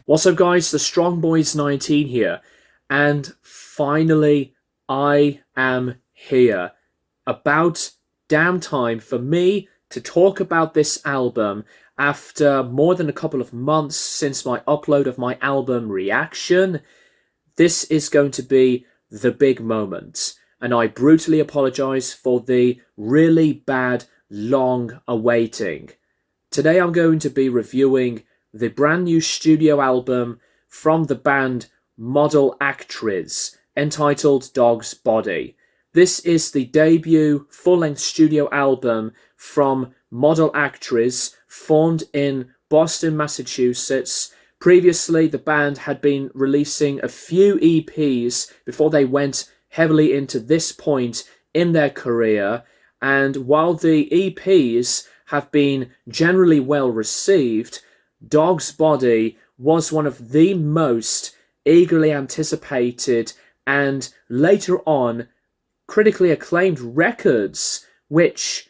What's up, guys? The Strong Boys 19 here, and finally I am here. About damn time for me to talk about this album after more than a couple of months since my upload of my album reaction. This is going to be the big moment, and I brutally apologize for the really bad long awaiting. Today I'm going to be reviewing the brand new studio album from the band Model Actriz, entitled Dogsbody. This is the debut full-length studio album from Model Actriz, formed in Boston, Massachusetts. Previously, the band had been releasing a few EPs before they went heavily into this point in their career, and while the EPs have been generally well received, Dogsbody was one of the most eagerly anticipated and later on critically acclaimed records, which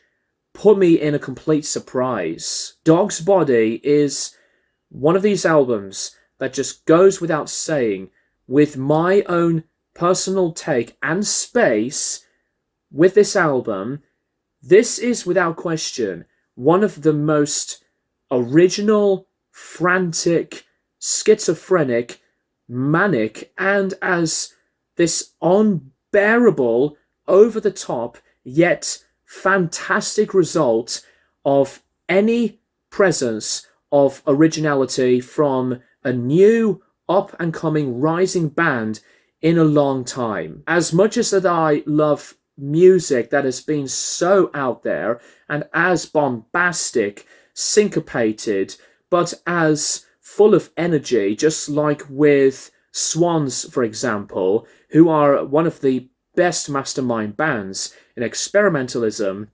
put me in a complete surprise. Dogsbody is one of these albums that just goes without saying, with my own personal take and space with this album. This is without question one of the most original, frantic, schizophrenic, manic, and as this unbearable, over-the-top, yet fantastic result of any presence of originality from a new, up-and-coming, rising band in a long time. As much as that I love music that has been so out there and as bombastic, syncopated, but as full of energy, just like with Swans, for example, who are one of the best mastermind bands in experimentalism,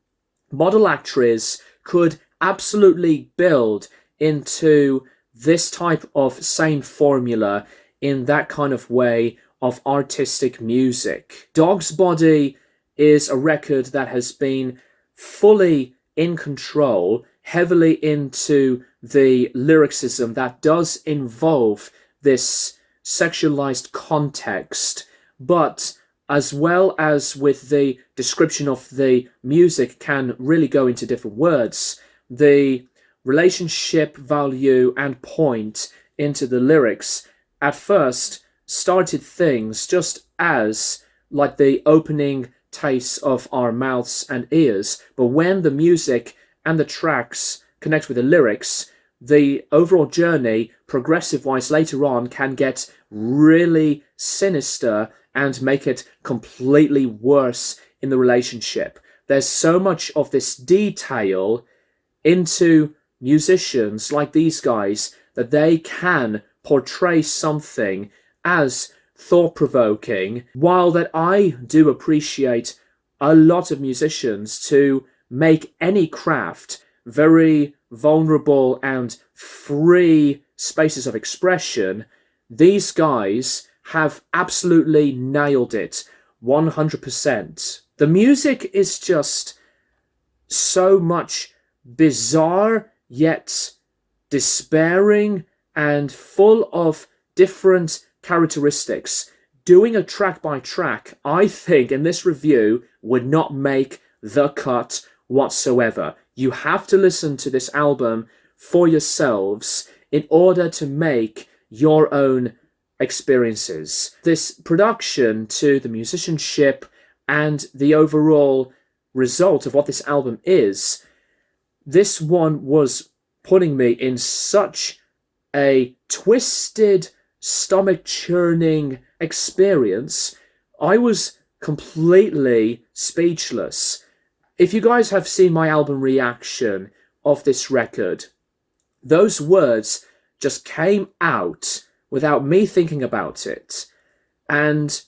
Model Actriz could absolutely build into this type of same formula in that kind of way of artistic music. Dogsbody is a record that has been fully in control, heavily into the lyricism that does involve this sexualized context, but as well as with the description of the music can really go into different words, the relationship value and point into the lyrics at first started things just as like the opening tastes of our mouths and ears, but when the music and the tracks connect with the lyrics, the overall journey, progressive-wise later on, can get really sinister and make it completely worse in the relationship. There's so much of this detail into musicians like these guys that they can portray something as thought-provoking, while that I do appreciate a lot of musicians to make any craft very vulnerable and free spaces of expression. These guys have absolutely nailed it 100%. The music is just so much bizarre yet despairing and full of different characteristics. Doing a track by track, I think, in this review would not make the cut whatsoever. You have to listen to this album for yourselves in order to make your own experiences. This production to the musicianship and the overall result of what this album is, this one was putting me in such a twisted, stomach-churning experience. I was completely speechless. If you guys have seen my album reaction of this record, those words just came out without me thinking about it. And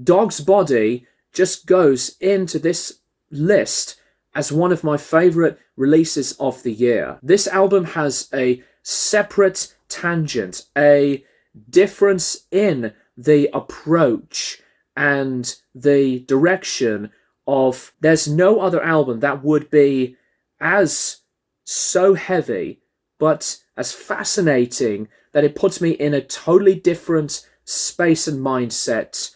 Dogsbody just goes into this list as one of my favorite releases of the year. This album has a separate tangent, a difference in the approach and the direction of, there's no other album that would be as so heavy but as fascinating that it puts me in a totally different space and mindset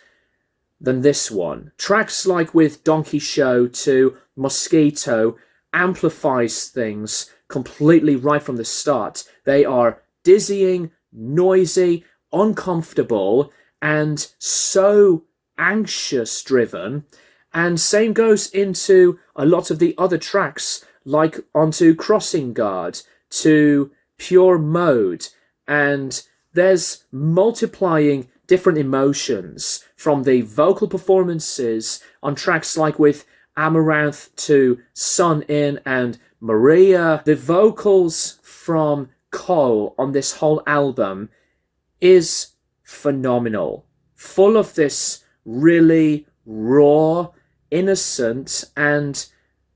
than this one. Tracks like with Donkey Show to Mosquito amplifies things completely right from the start. They are dizzying, noisy, uncomfortable, and so anxious driven. And same goes into a lot of the other tracks, like onto Crossing Guard, to Pure Mode, and there's multiplying different emotions from the vocal performances on tracks like with Amaranth to Sun In and Maria. The vocals from Cole on this whole album is phenomenal, full of this really raw, innocent, and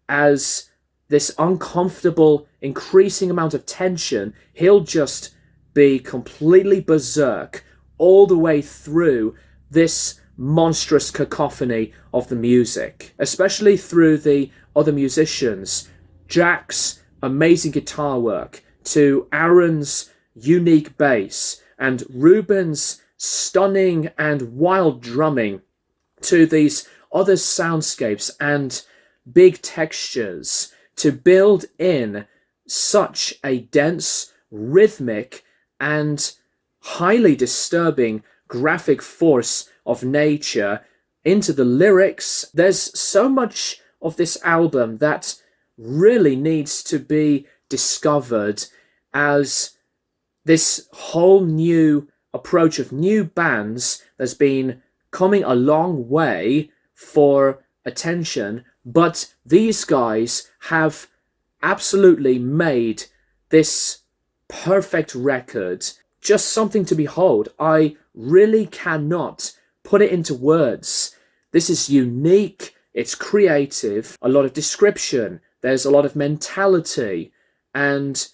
as this uncomfortable, increasing amount of tension, he'll just be completely berserk all the way through this monstrous cacophony of the music, especially through the other musicians. Jack's amazing guitar work, to Aaron's unique bass, and Ruben's stunning and wild drumming, to these other soundscapes and big textures, to build in such a dense, rhythmic, and highly disturbing graphic force of nature into the lyrics. There's so much of this album that really needs to be discovered as this whole new approach of new bands that's been coming a long way for attention, but these guys have absolutely made this perfect record just something to behold. I really cannot put it into words. This is unique, it's creative, a lot of description, there's a lot of mentality, and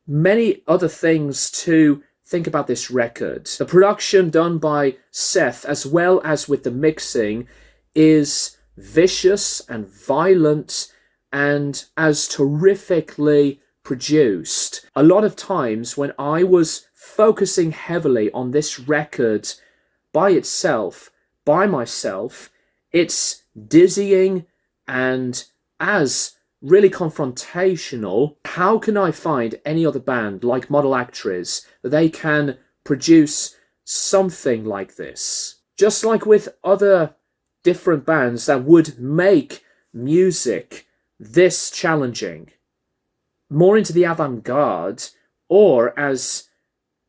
many other things to think about this record. The production done by Seth, as well as with the mixing, is vicious and violent and as terrifically produced. A lot of times when I was focusing heavily on this record by itself, by myself, it's dizzying and as really confrontational. How can I find any other band like Model Actriz that they can produce something like this? Just like with other different bands that would make music this challenging, more into the avant-garde, or as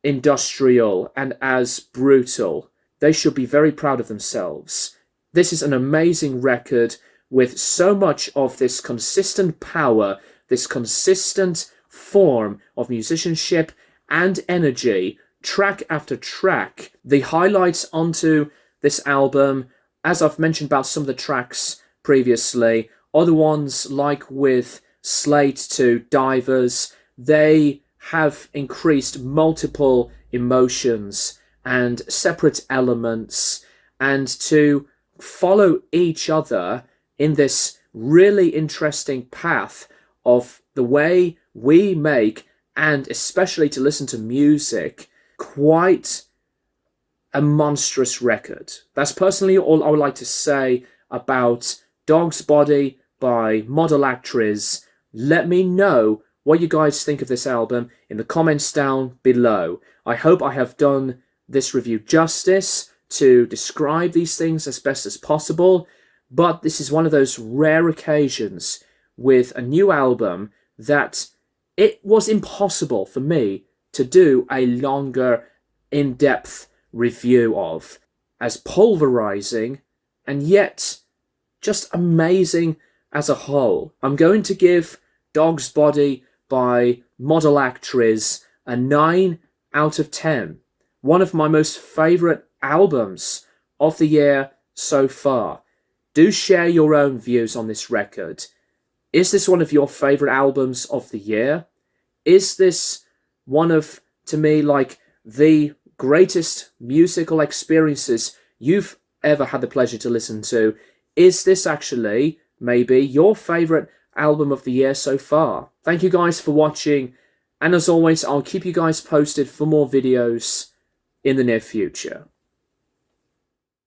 industrial and as brutal, they should be very proud of themselves. This is an amazing record with so much of this consistent power, this consistent form of musicianship and energy, track after track. The highlights onto this album, as I've mentioned about some of the tracks previously, other ones like with Slate to Divers, they have increased multiple emotions and separate elements, and to follow each other in this really interesting path of the way we make, and especially to listen to music, quite a monstrous record. That's personally all I would like to say about Dogsbody by Model Actriz. Let me know what you guys think of this album in the comments down below. I hope I have done this review justice to describe these things as best as possible, but this is one of those rare occasions with a new album that it was impossible for me to do a longer, in-depth review of, as pulverizing and yet just amazing as a whole. I'm going to give Dogsbody by Model Actriz a 9 out of 10. One of my most favourite albums of the year so far. Do share your own views on this record. Is this one of your favourite albums of the year? Is this one of, to me, like the greatest musical experiences you've ever had the pleasure to listen to? Is this actually maybe your favourite album of the year so far? Thank you guys for watching. And as always, I'll keep you guys posted for more videos in the near future.